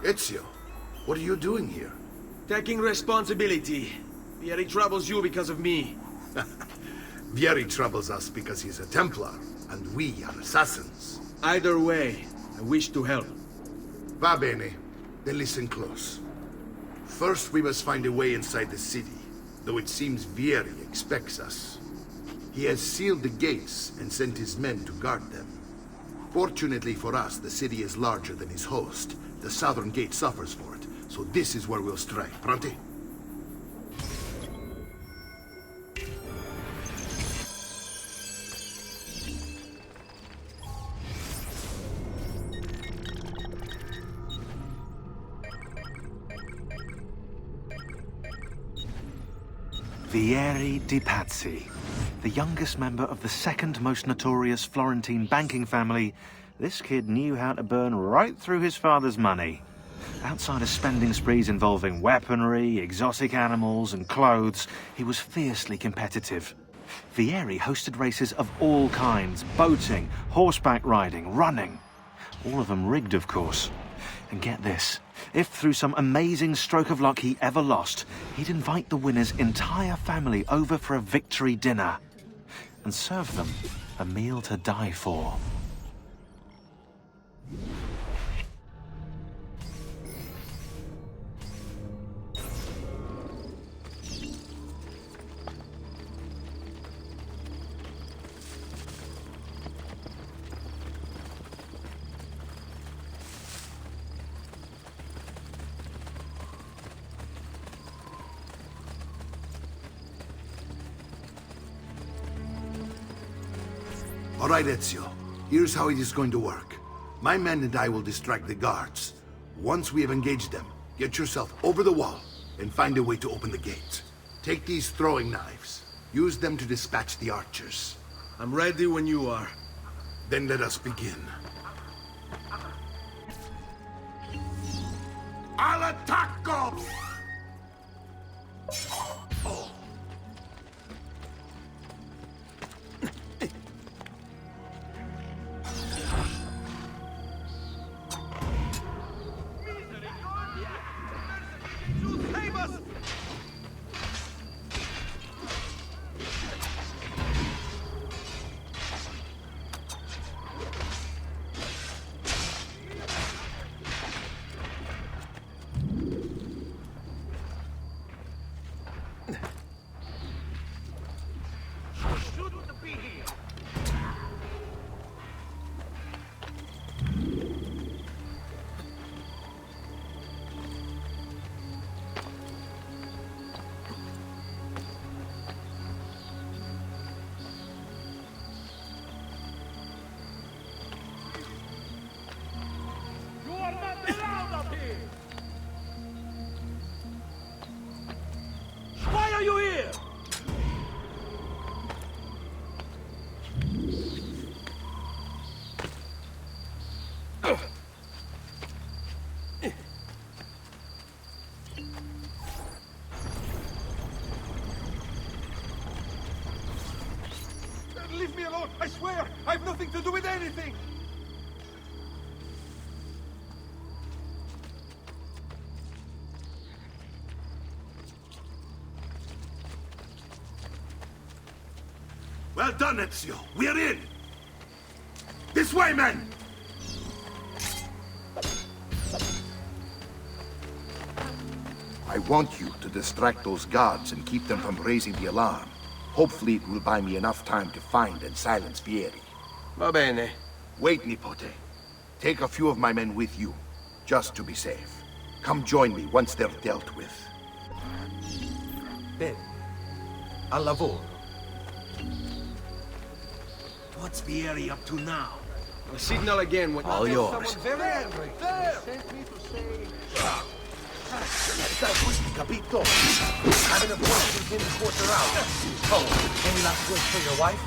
Ezio, what are you doing here? Taking responsibility. Vieri troubles you because of me. Vieri troubles us because he's a Templar, and we are assassins. Either way, I wish to help. Va bene. Then listen close. First, we must find a way inside the city, though it seems Vieri expects us. He has sealed the gates and sent his men to guard them. Fortunately for us, the city is larger than his host. The southern gate suffers for it, so this is where we'll strike. Pronti? Vieri di Pazzi, the youngest member of the second most notorious Florentine banking family. This kid knew how to burn right through his father's money. Outside of spending sprees involving weaponry, exotic animals, and clothes, he was fiercely competitive. Vieri hosted races of all kinds: boating, horseback riding, running. All of them rigged, of course. And get this, if through some amazing stroke of luck he ever lost, he'd invite the winner's entire family over for a victory dinner and serve them a meal to die for. All right, Ezio. Here's how it is going to work. My men and I will distract the guards. Once we have engaged them, get yourself over the wall and find a way to open the gate. Take these throwing knives. Use them to dispatch the archers. I'm ready when you are. Then let us begin. Al attacco! Oh. Why are you here? Leave me alone! I swear! I have nothing to do with anything! Well done, Ezio. We're in! This way, men! I want you to distract those guards and keep them from raising the alarm. Hopefully it will buy me enough time to find and silence Vieri. Va bene. Wait, Nipote. Take a few of my men with you, just to be safe. Come join me once they're dealt with. Bene. Al lavoro. What's Vieri up to now? I'll signal again when... All yours. Very angry. There! Capito? Having a question in the quarter out. Oh, any last words for your wife?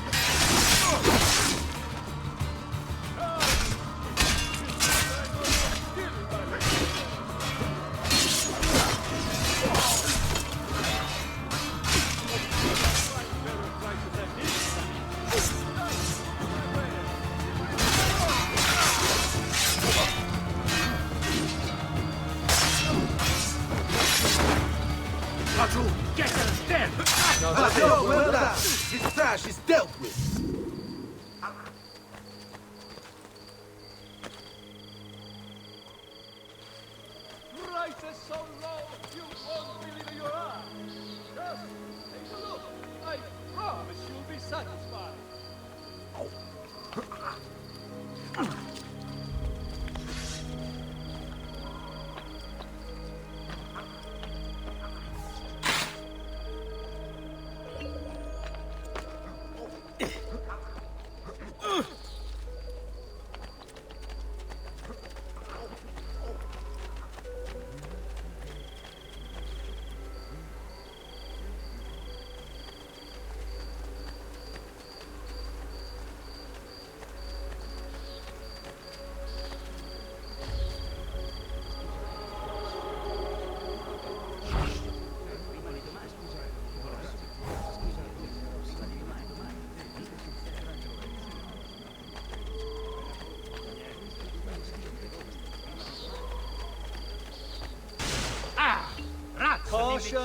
Well done. This trash is dealt with. Prices so low, you won't believe your eyes. Just take a look. I promise you'll be satisfied.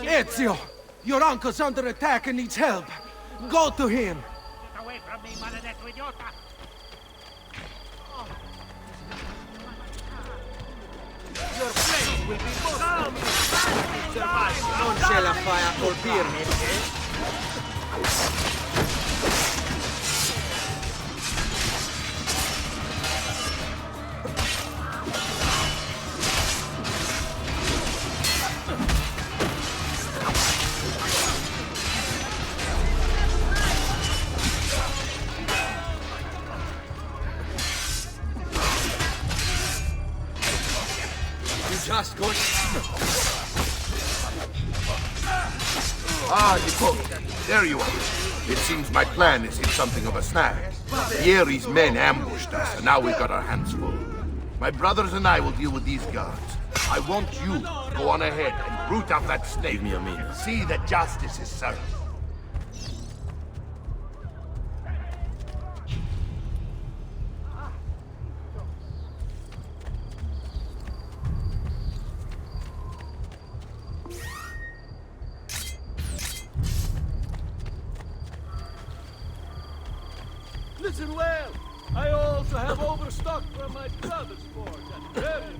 Ezio! Your uncle's under attack and needs help. Go to him! Get away from me, maledetto idiota! Your flesh will be most non ce la fai a colpirmi, eh? Just good. Ah, Niccolo, there you are. It seems my plan is in something of a snag. Vieri's men ambushed us, and now we've got our hands full. My brothers and I will deal with these guards. I want you to go on ahead and root out that snake. Give me a minute. See that justice is served. Listen well. I also have overstock from my brother's forge at Vermilion.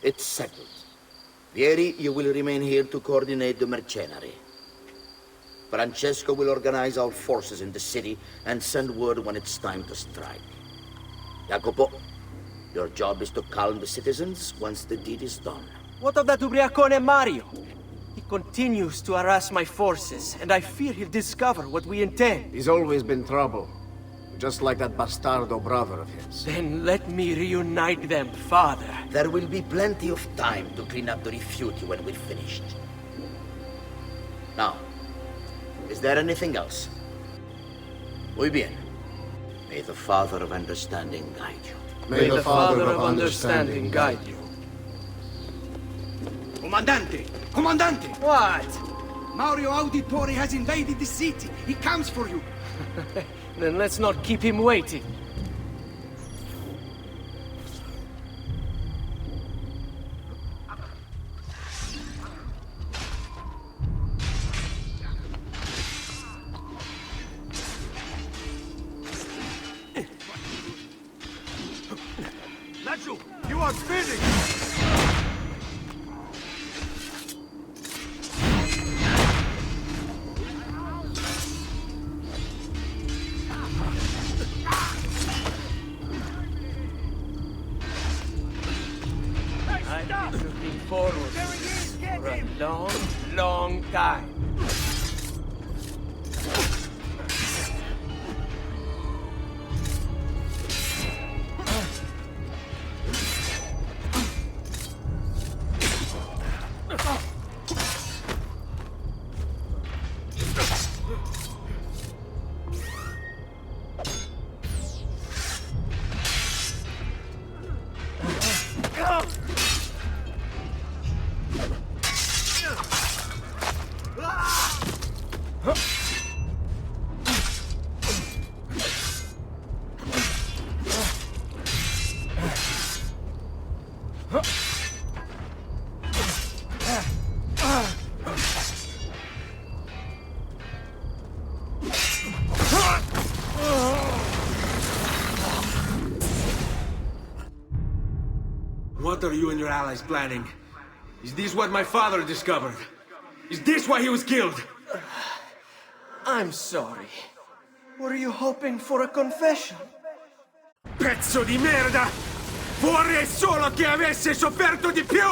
It's settled. Vieri, you will remain here to coordinate the mercenary. Francesco will organize our forces in the city and send word when it's time to strike. Jacopo, your job is to calm the citizens once the deed is done. What of that ubriacone Mario? He continues to harass my forces, and I fear he'll discover what we intend. He's always been trouble. Just like that bastardo brother of his. Then let me reunite them, father. There will be plenty of time to clean up the Rifiuti when we're finished. Now, is there anything else? Muy bien. May the Father of Understanding guide you. May the Father of Understanding guide you. Comandante! Comandante! What? Mario Auditore has invaded the city. He comes for you. Then let's not keep him waiting. got you! You are finished! I've been looking forward to this for a long, long time. What are you and your allies planning? Is this what my father discovered? Is this why he was killed? I'm sorry. Were you hoping for a confession? Pezzo di merda! Vorrei solo che avesse sofferto di più!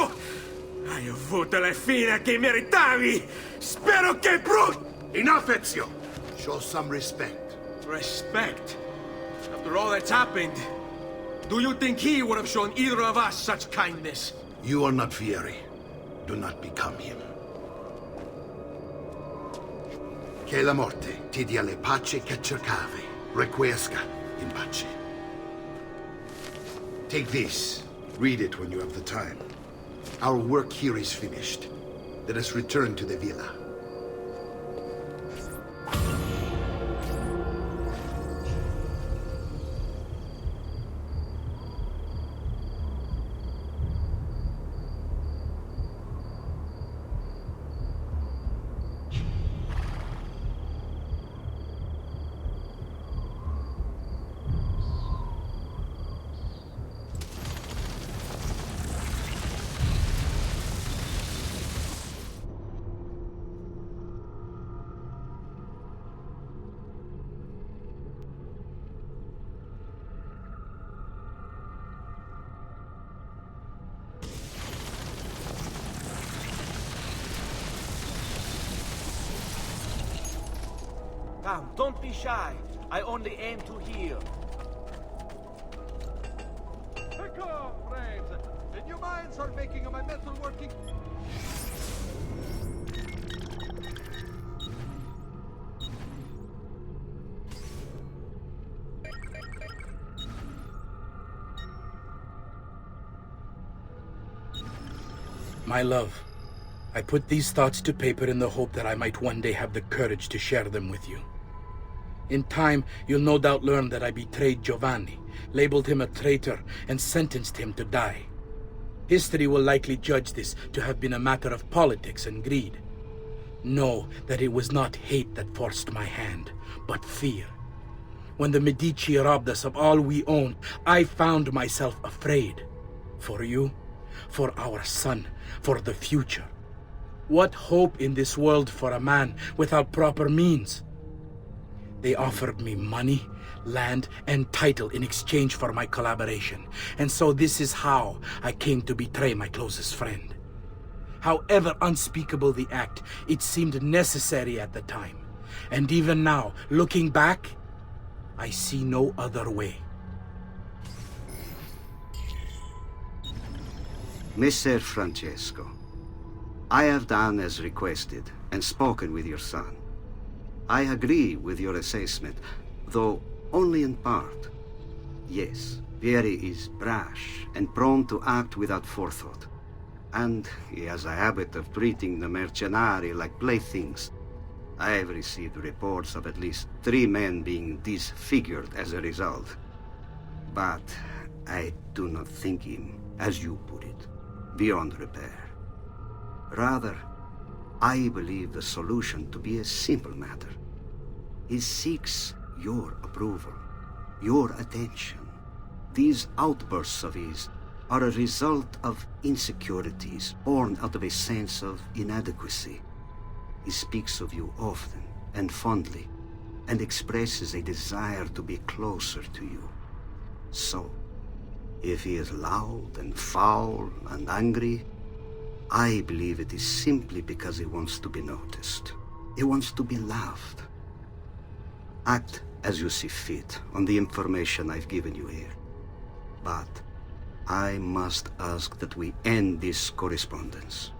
Hai avuto la fine che meritavi! Spero che Enough, Ezio! Show some respect. Respect? After all that's happened, do you think he would have shown either of us such kindness? You are not Fieri. Do not become him. Che la morte ti dia le pace che cercavi. Requiesca in pace. Take this. Read it when you have the time. Our work here is finished. Let us return to the villa. Come, don't be shy. I only aim to heal. Pick up, friends! Did you mind start making my metal working? My love, I put these thoughts to paper in the hope that I might one day have the courage to share them with you. In time, you'll no doubt learn that I betrayed Giovanni, labeled him a traitor, and sentenced him to die. History will likely judge this to have been a matter of politics and greed. Know that it was not hate that forced my hand, but fear. When the Medici robbed us of all we owned, I found myself afraid. For you, for our son, for the future. What hope in this world for a man without proper means? They offered me money, land, and title in exchange for my collaboration. And so this is how I came to betray my closest friend. However unspeakable the act, it seemed necessary at the time. And even now, looking back, I see no other way. Messer Francesco, I have done as requested and spoken with your son. I agree with your assessment, though only in part. Yes, Vieri is brash and prone to act without forethought. And he has a habit of treating the mercenari like playthings. I have received reports of at least 3 men being disfigured as a result. But I do not think him, as you put it, beyond repair. Rather, I believe the solution to be a simple matter. He seeks your approval, your attention, These outbursts of his are a result of insecurities born out of a sense of inadequacy. He speaks of you often and fondly, and expresses a desire to be closer to you. So, if he is loud and foul and angry, I believe it is simply because he wants to be noticed. He wants to be loved. Act as you see fit on the information I've given you here. But I must ask that we end this correspondence.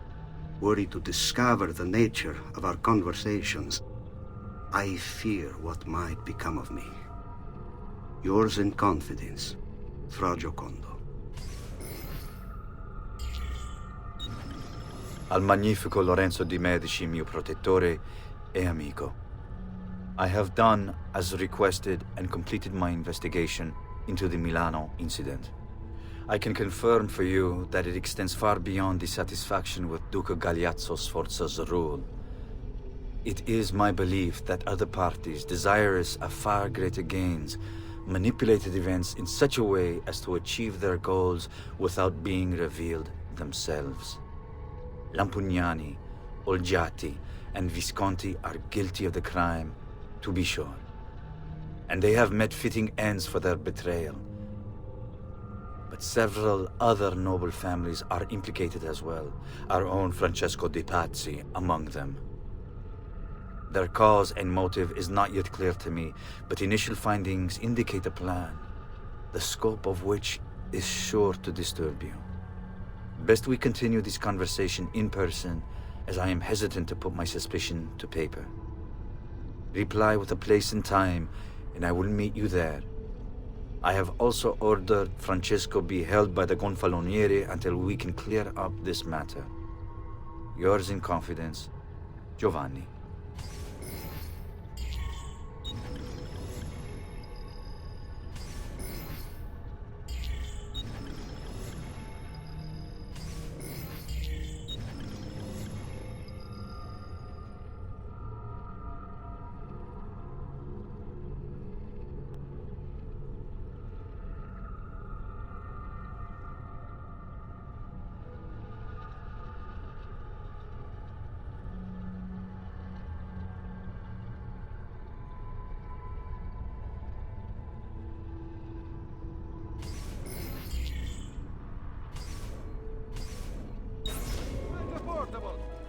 Were he to discover the nature of our conversations, I fear what might become of me. Yours in confidence, Fra Giocondo. Al magnifico Lorenzo di Medici, mio protettore e amico. I have done as requested and completed my investigation into the Milano incident. I can confirm for you that it extends far beyond dissatisfaction with Duca Galeazzo Sforza's rule. It is my belief that other parties, desirous of far greater gains, manipulated events in such a way as to achieve their goals without being revealed themselves. Lampugnani, Olgiati, and Visconti are guilty of the crime, to be sure. And they have met fitting ends for their betrayal. But several other noble families are implicated as well, our own Francesco de' Pazzi among them. Their cause and motive is not yet clear to me, but initial findings indicate a plan, the scope of which is sure to disturb you. Best we continue this conversation in person, as I am hesitant to put my suspicion to paper. Reply with a place and time, and I will meet you there. I have also ordered Francesco be held by the Gonfaloniere until we can clear up this matter. Yours in confidence, Giovanni.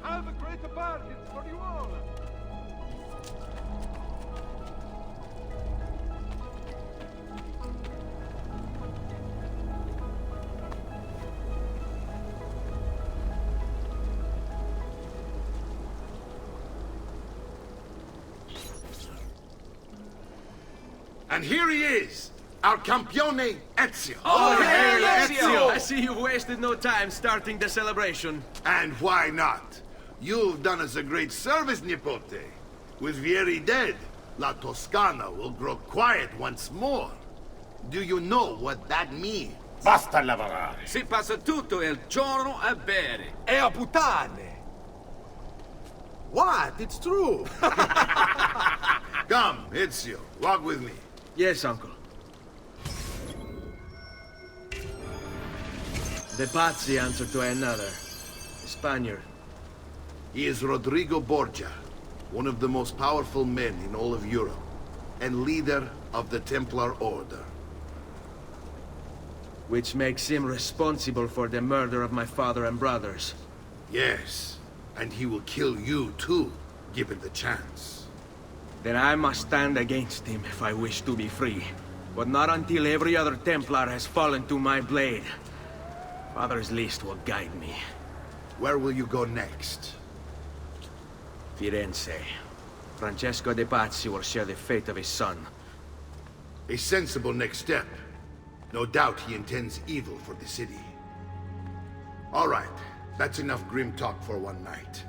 Have a greater bargain for you all. And here he is, our campione Ezio. Oh, hey, Ezio! I see you've wasted no time starting the celebration. And why not? You've done us a great service, Nipote. With Vieri dead, La Toscana will grow quiet once more. Do you know what that means? Basta lavorare. Si passa tutto il giorno a bere. E a puttane! What? It's true! Come, Ezio, walk with me. Yes, uncle. De Pazzi answered to another, a Spaniard. He is Rodrigo Borgia, one of the most powerful men in all of Europe, and leader of the Templar Order. Which makes him responsible for the murder of my father and brothers. Yes, and he will kill you too, given the chance. Then I must stand against him if I wish to be free. But not until every other Templar has fallen to my blade. Father's list will guide me. Where will you go next? Firenze. Francesco de' Pazzi will share the fate of his son. A sensible next step. No doubt he intends evil for the city. All right, that's enough grim talk for one night.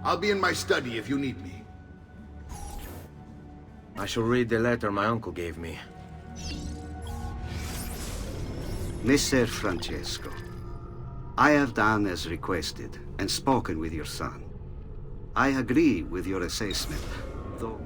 I'll be in my study if you need me. I shall read the letter my uncle gave me. Messer Francesco, I have done as requested and spoken with your son. I agree with your assessment, though...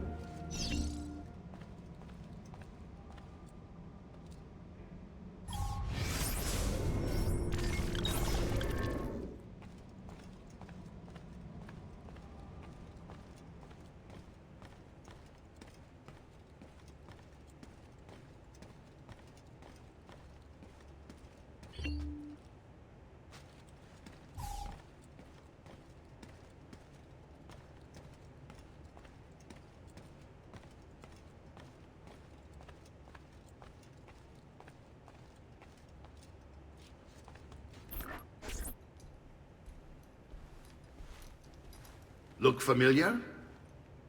Look familiar?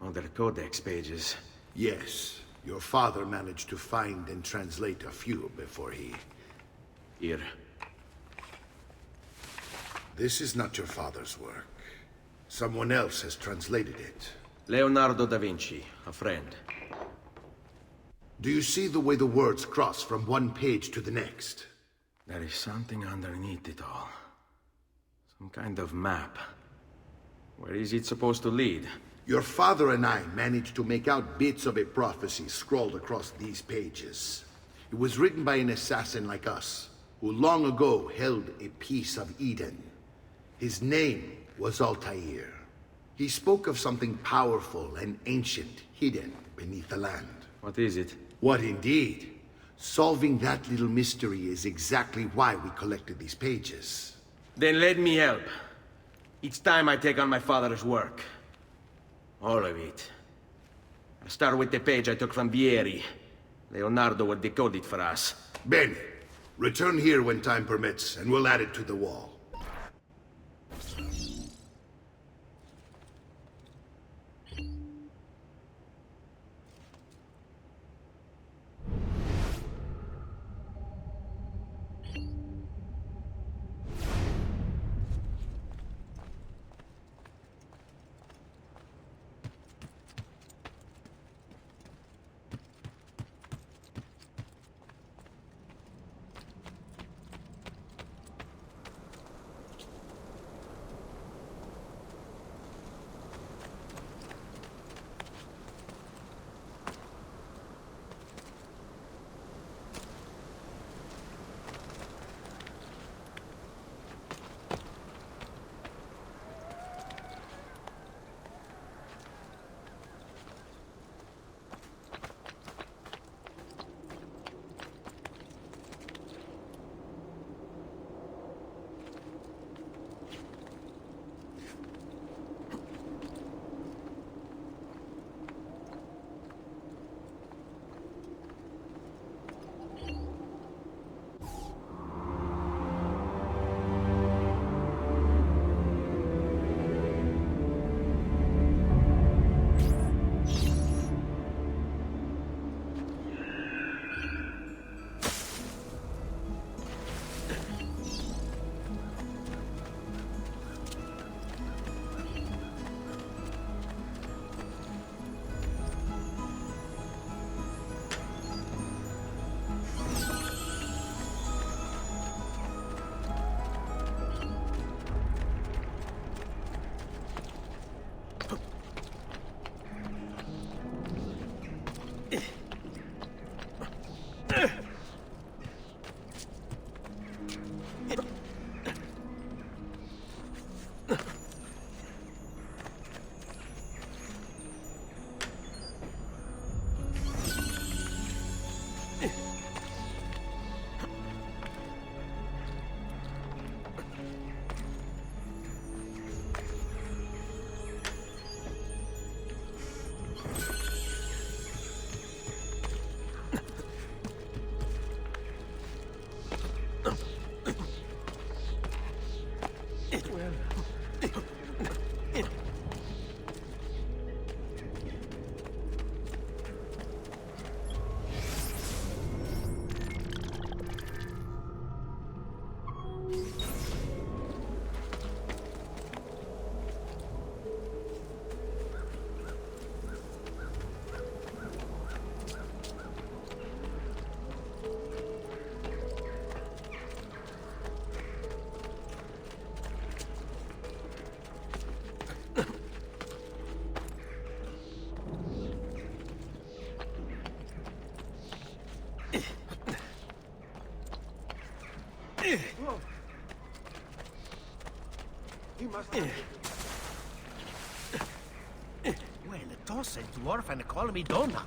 On their codex pages. Yes. Your father managed to find and translate a few before he... Here. This is not your father's work. Someone else has translated it. Leonardo da Vinci, a friend. Do you see the way the words cross from one page to the next? There is something underneath it all. Some kind of map. Where is it supposed to lead? Your father and I managed to make out bits of a prophecy scrawled across these pages. It was written by an assassin like us, who long ago held a piece of Eden. His name was Altair. He spoke of something powerful and ancient hidden beneath the land. What is it? What indeed? Solving that little mystery is exactly why we collected these pages. Then let me help. Each time I take on my father's work. All of it. I'll start with the page I took from Vieri. Leonardo will decode it for us. Bene. Return here when time permits, and we'll add it to the wall. Well, a toss a dwarf and call me Donna.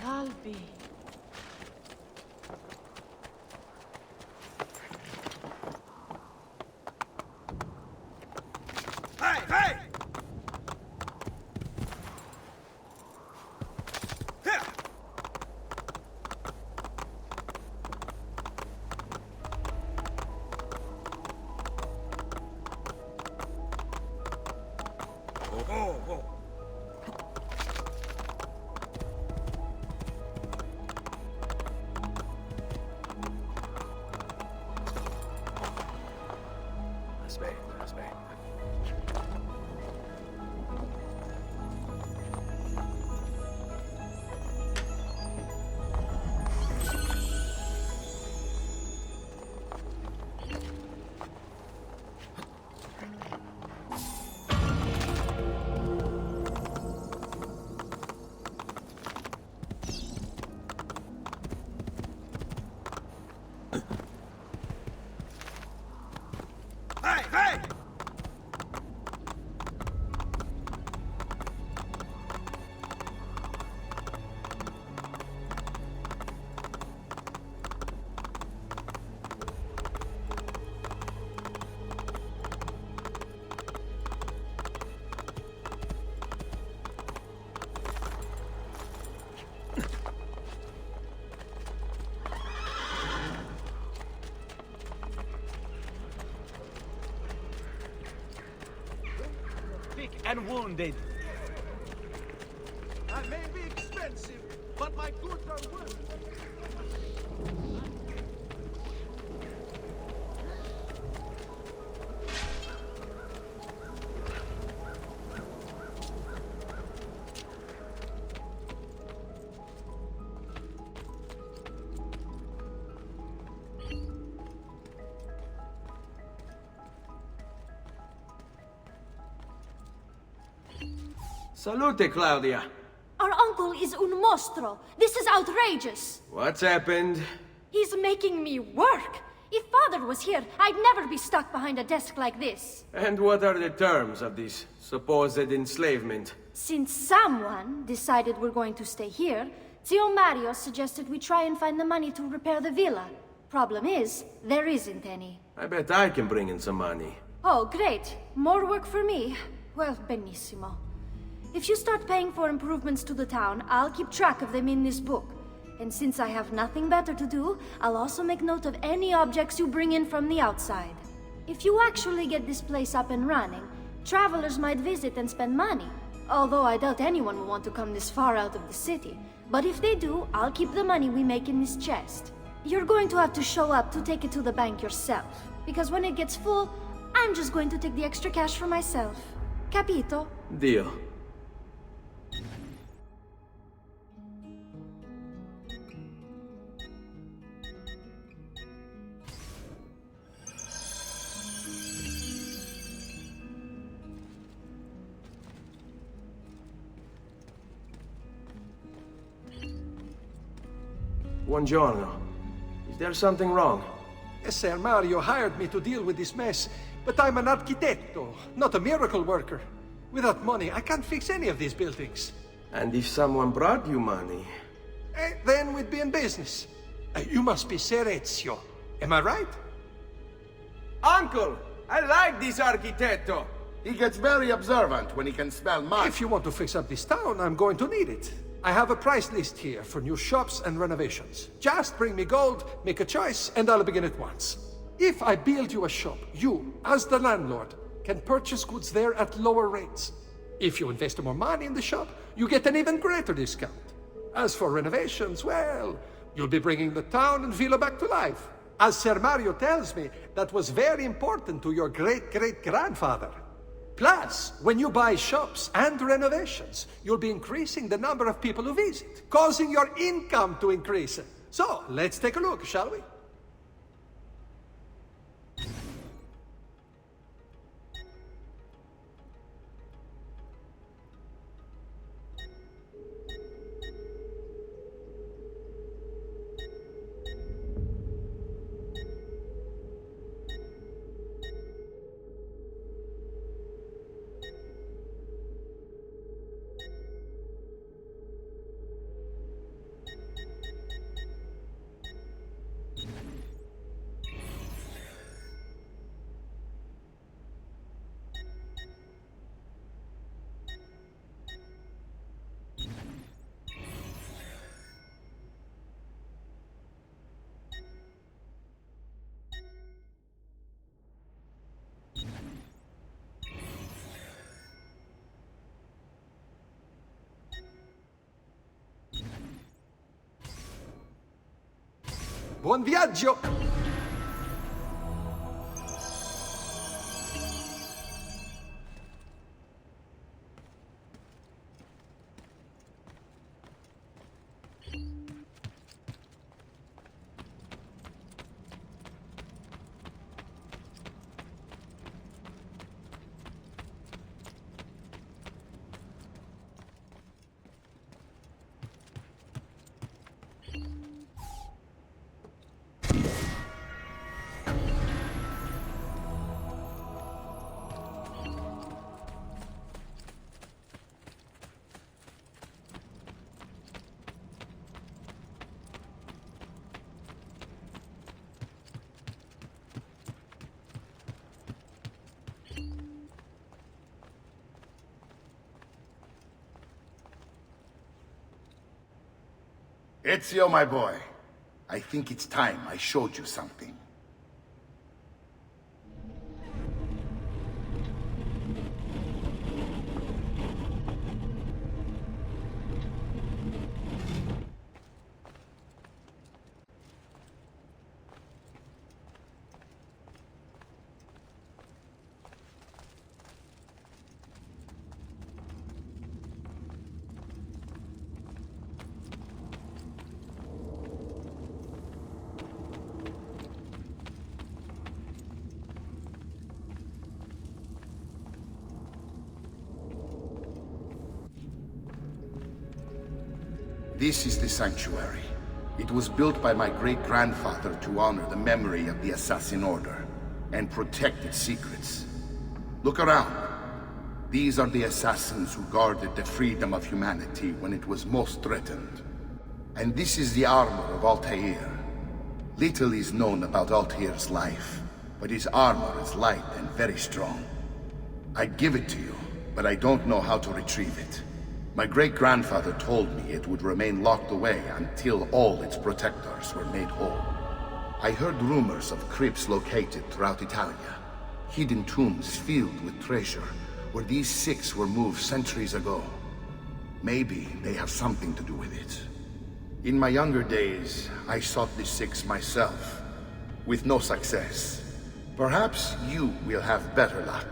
Al-Albi. Hey, hey! Aspetta, aspetta. Hey, hey! Sick and wounded. I may be expensive, but my goods are worth it. Salute, Claudia. Our uncle is un mostro. This is outrageous. What's happened? He's making me work. If father was here, I'd never be stuck behind a desk like this. And what are the terms of this supposed enslavement? Since someone decided we're going to stay here, Zio Mario suggested we try and find the money to repair the villa. Problem is, there isn't any. I bet I can bring in some money. Oh, great. More work for me. Well, benissimo. If you start paying for improvements to the town, I'll keep track of them in this book. And since I have nothing better to do, I'll also make note of any objects you bring in from the outside. If you actually get this place up and running, travelers might visit and spend money. Although I doubt anyone will want to come this far out of the city. But if they do, I'll keep the money we make in this chest. You're going to have to show up to take it to the bank yourself. Because when it gets full, I'm just going to take the extra cash for myself. Capito? Deal. Buongiorno. Is there something wrong? Ser Mario hired me to deal with this mess, but I'm an architetto, not a miracle worker. Without money, I can't fix any of these buildings. And if someone brought you money? Then we'd be in business. You must be Ser Ezio. Am I right? Uncle! I like this architetto! He gets very observant when he can smell mud. If you want to fix up this town, I'm going to need it. I have a price list here for new shops and renovations. Just bring me gold, make a choice, and I'll begin at once. If I build you a shop, you, as the landlord, can purchase goods there at lower rates. If you invest more money in the shop, you get an even greater discount. As for renovations, well, you'll be bringing the town and villa back to life. As Ser Mario tells me, that was very important to your great-great-grandfather. Plus, when you buy shops and renovations, you'll be increasing the number of people who visit, causing your income to increase. So, let's take a look, shall we? Buon viaggio! Ezio, my boy, I think it's time I showed you something. This is the sanctuary. It was built by my great-grandfather to honor the memory of the Assassin Order and protect its secrets. Look around. These are the assassins who guarded the freedom of humanity when it was most threatened. And this is the armor of Altair. Little is known about Altair's life, but his armor is light and very strong. I'd give it to you, but I don't know how to retrieve it. My great-grandfather told me it would remain locked away until all its protectors were made whole. I heard rumors of crypts located throughout Italia, hidden tombs filled with treasure, where these six were moved centuries ago. Maybe they have something to do with it. In my younger days, I sought the six myself, with no success. Perhaps you will have better luck.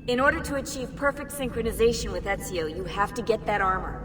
In order to achieve perfect synchronization with Ezio, you have to get that armor.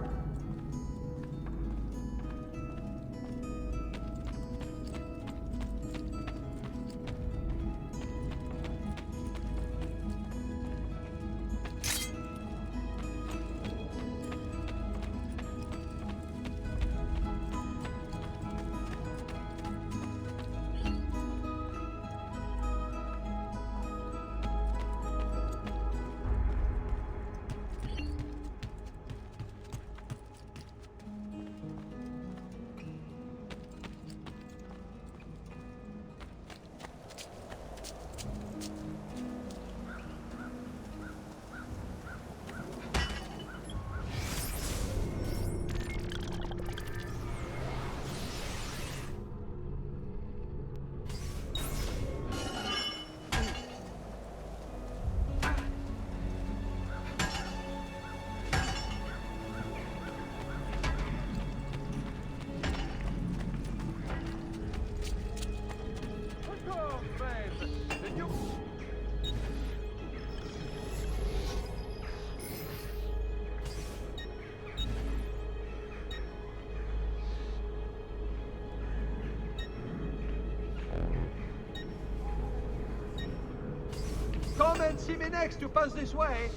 Come and see me next to pass this way.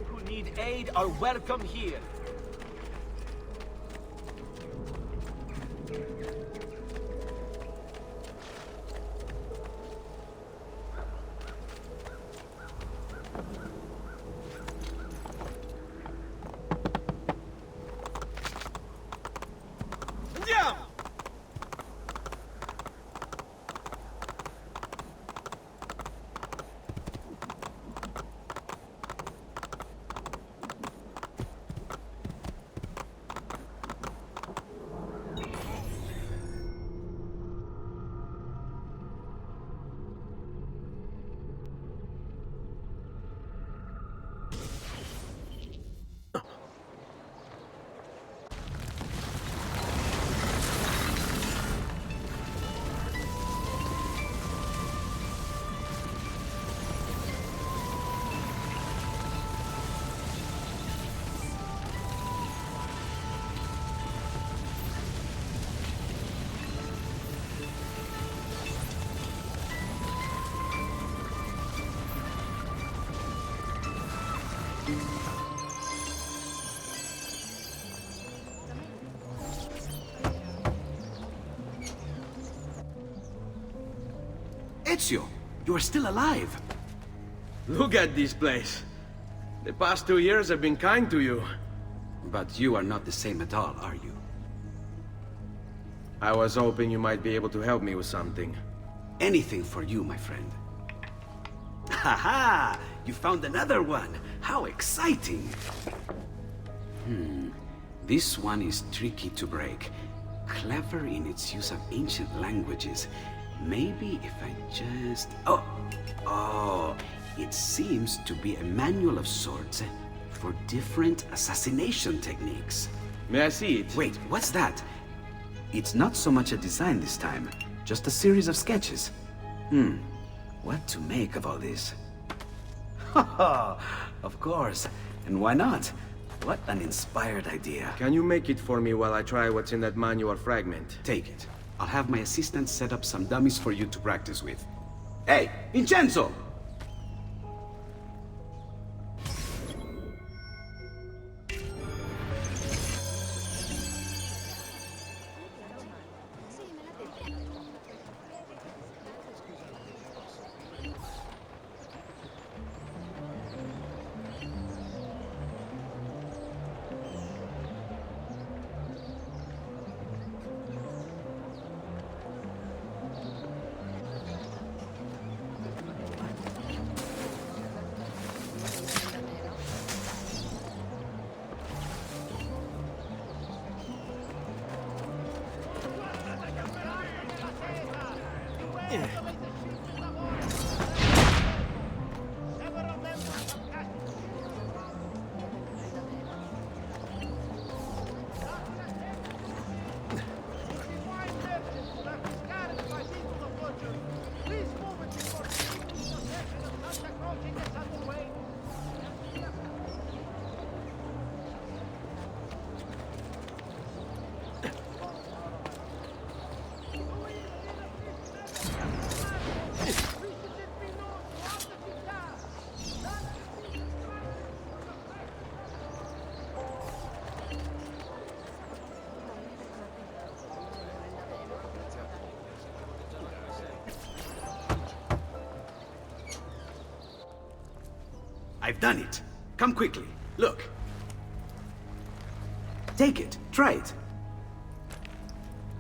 Who need aid are welcome here. Ezio, you are still alive. Look at this place. The past 2 years have been kind to you. But you are not the same at all, are you? I was hoping you might be able to help me with something. Anything for you, my friend. Ha-ha! You found another one! How exciting! This one is tricky to break. Clever in its use of ancient languages. Maybe if I just... Oh, it seems to be a manual of sorts for different assassination techniques. May I see it? Wait, what's that? It's not so much a design this time, just a series of sketches. What to make of all this? Haha, of course. And why not? What an inspired idea. Can you make it for me while I try what's in that manual fragment? Take it. I'll have my assistant set up some dummies for you to practice with. Hey, Vincenzo! I've done it. Come quickly. Look. Take it. Try it.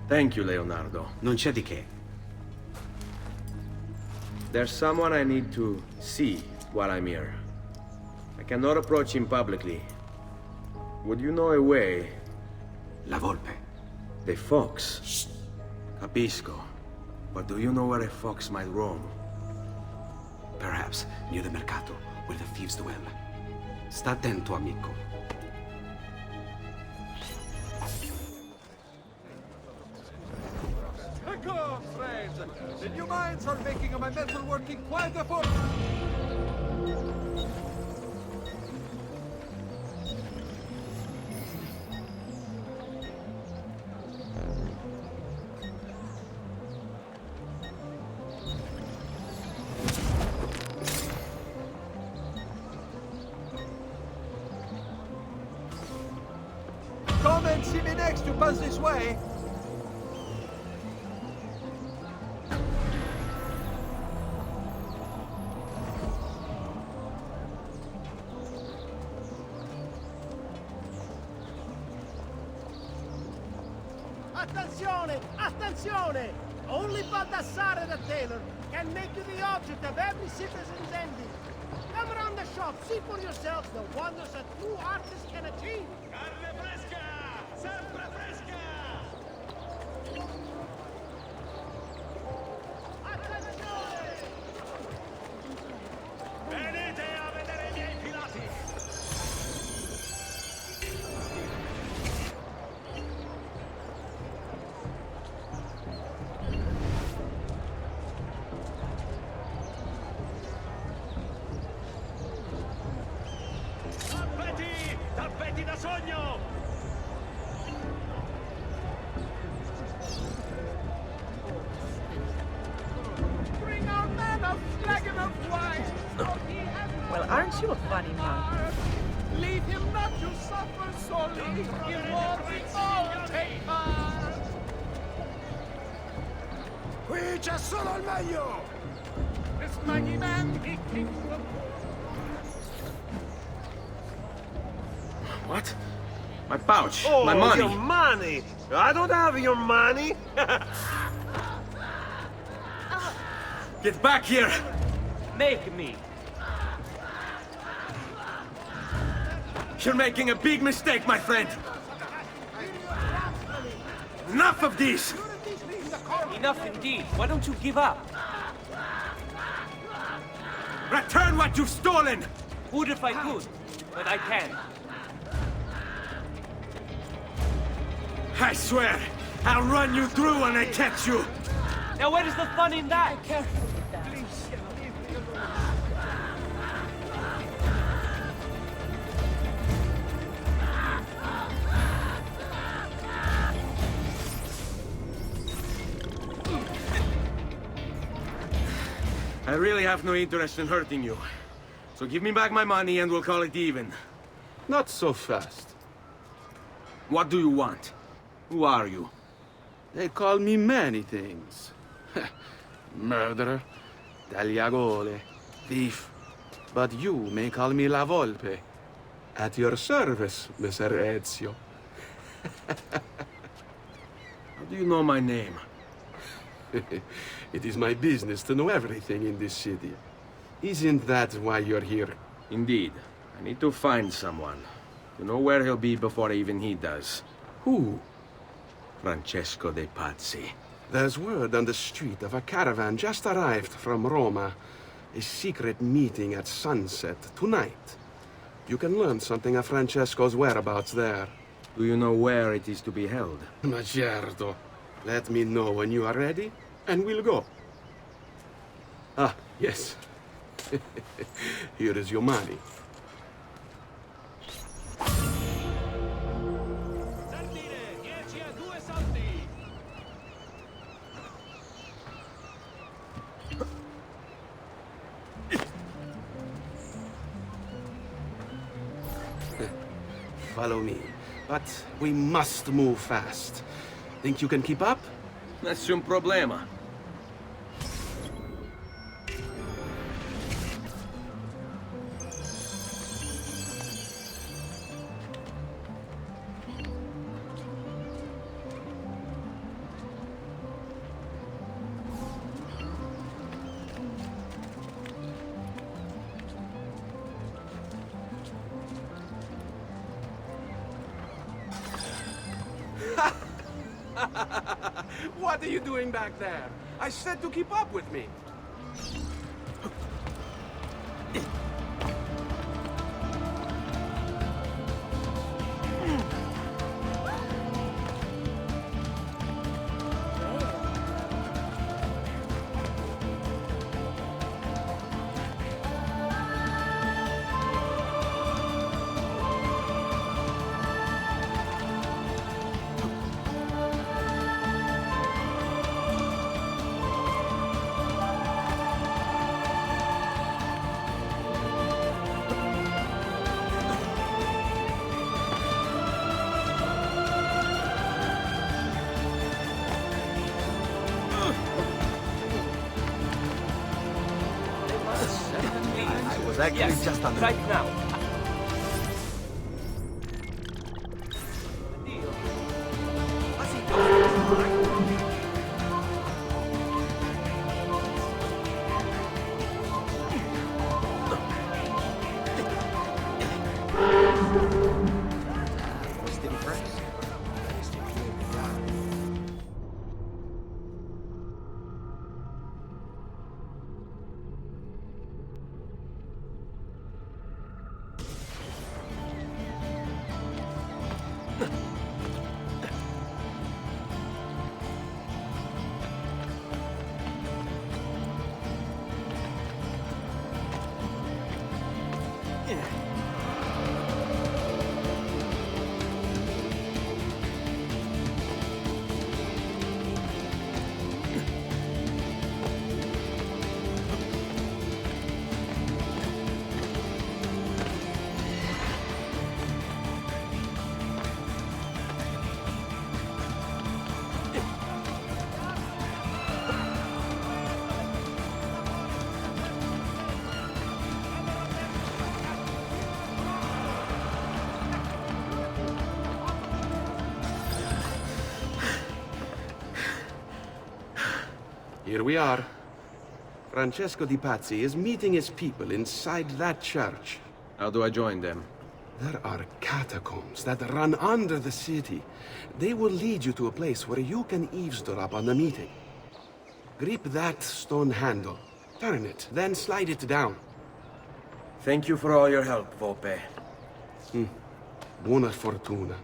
Thank you, Leonardo. Non c'è di che. There's someone I need to see while I'm here. I cannot approach him publicly. Would you know a way? La Volpe. The fox. Shh. Capisco. But do you know where a fox might roam? Perhaps near the Mercato, where the thieves dwell. Sta attento, amico. Come, friends! The new mines are making my metal working quite a point. Come and see me next to pass this way. Attenzione! Attenzione! Only Baldassare the tailor can make you the object of every citizen's envy. Come around the shop, see for yourselves the wonders a true artist can achieve. Carne fresca! Sempre fresca! Attenzione! Venite a vedere i miei filati! sogno! Bring our man a flagon of wine! Well, aren't you a funny monk? Leave him not to suffer sorely! In war we all take part! Qui c'è solo il meglio! This mighty man, he keeps the... What? My pouch. Oh, my money. your money! I don't have your money! Get back here! Make me. You're making a big mistake, my friend! Enough of this! Enough indeed. Why don't you give up? Return what you've stolen! Would if I could, but I can't. I swear, I'll run you through when I catch you! Now where is the fun in that? Careful with that. I really have no interest in hurting you. So give me back my money and we'll call it even. Not so fast. What do you want? Who are you? They call me many things. Murderer, tagliagole, thief. But you may call me La Volpe. At your service, Messer Ezio. How do you know my name? It is my business to know everything in this city. Isn't that why you're here? Indeed. I need to find someone. To know where he'll be before even he does. Who? Francesco de Pazzi. There's word on the street of a caravan just arrived from Roma. A secret meeting at sunset tonight. You can learn something of Francesco's whereabouts there. Do you know where it is to be held? Ma certo. Let me know when you are ready, and we'll go. Ah, yes. Here is your money. Follow me. But we must move fast. Think you can keep up? Nessun problema. What are you doing back there? I said to keep up with me. Yes, just right now. Here we are. Francesco Di Pazzi is meeting his people inside that church. How do I join them? There are catacombs that run under the city. They will lead you to a place where you can eavesdrop on the meeting. Grip that stone handle. Turn it, then slide it down. Thank you for all your help, Volpe. Buona fortuna.